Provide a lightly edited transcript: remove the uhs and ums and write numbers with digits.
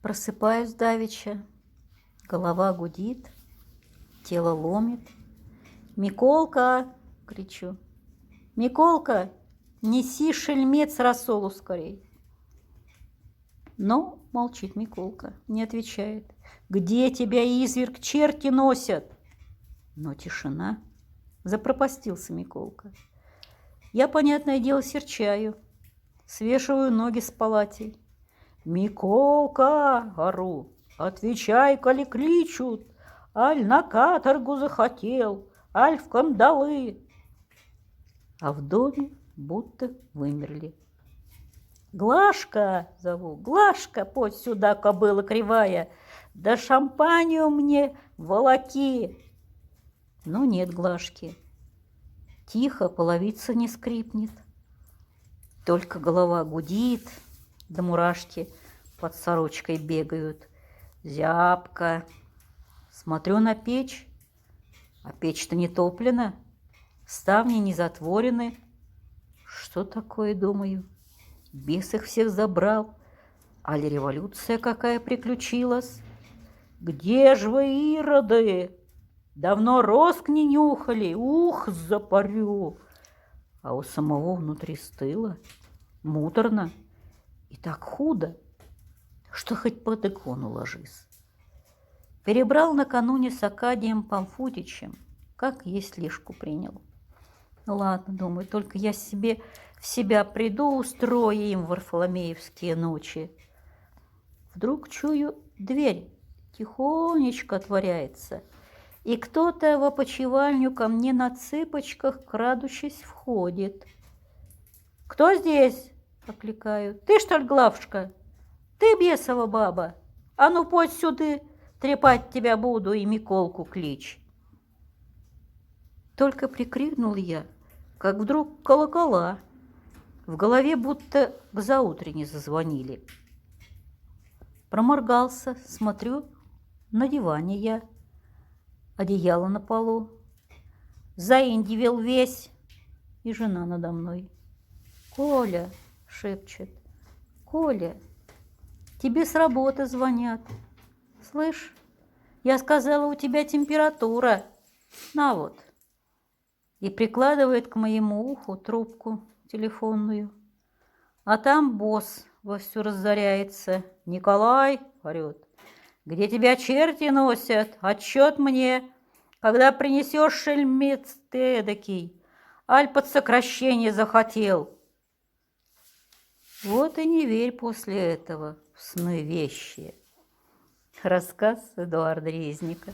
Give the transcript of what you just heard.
Просыпаюсь давеча, голова гудит, тело ломит. «Миколка!» — кричу. «Миколка, неси, шельмец, рассолу скорей!» Но молчит Миколка, не отвечает. «Где тебя, изверг, черти носят?» Но тишина. Запропастился Миколка. Я, понятное дело, серчаю, свешиваю ноги с палатей. «Миколка!» — ору. «Отвечай, коли кличут! Аль на каторгу захотел, аль в кандалы!» А в доме будто вымерли. «Глашка!» — зову. «Глашка, подь сюда, кобыла кривая! Да шампанию мне волоки!» Но нет Глашки. Тихо, половица не скрипнет. Только голова гудит, да мурашки под сорочкой бегают. Зябко. Смотрю на печь, а печь-то не топлена, ставни не затворены. Что такое, думаю? Бес их всех забрал, али революция какая приключилась? Где ж вы, ироды? Давно роск не нюхали, ух, запарю! А у самого внутри стыло, муторно и так худо, что хоть под икону ложись. Перебрал накануне с Акадием Памфутичем, как есть лишку принял. Ладно, думаю, только я себе в себя приду, устрою им варфоломеевские ночи. Вдруг чую, дверь тихонечко отворяется, и кто-то в опочивальню ко мне на цыпочках, крадучись, входит. «Кто здесь?» — окликаю. «Ты, что ли, Главушка? Ты, бесова баба? А ну, подь сюда, трепать тебя буду и Миколку клич!» Только прикрикнул я, как вдруг колокола. В голове будто к заутрене зазвонили. Проморгался, смотрю, на диване я, одеяло на полу, заиндивел весь, и жена надо мной. «Коля!» — шепчет. «Коля, тебе с работы звонят. Слышь, я сказала, у тебя температура. На вот». И прикладывает к моему уху трубку телефонную. А там босс вовсю разоряется. «Николай!» — орёт. «Где тебя черти носят? Отчет мне, когда принесешь, шельмец ты эдакий. Аль под сокращение захотел». Вот и не верь после этого в сны вещи. Рассказ Эдуарда Резника.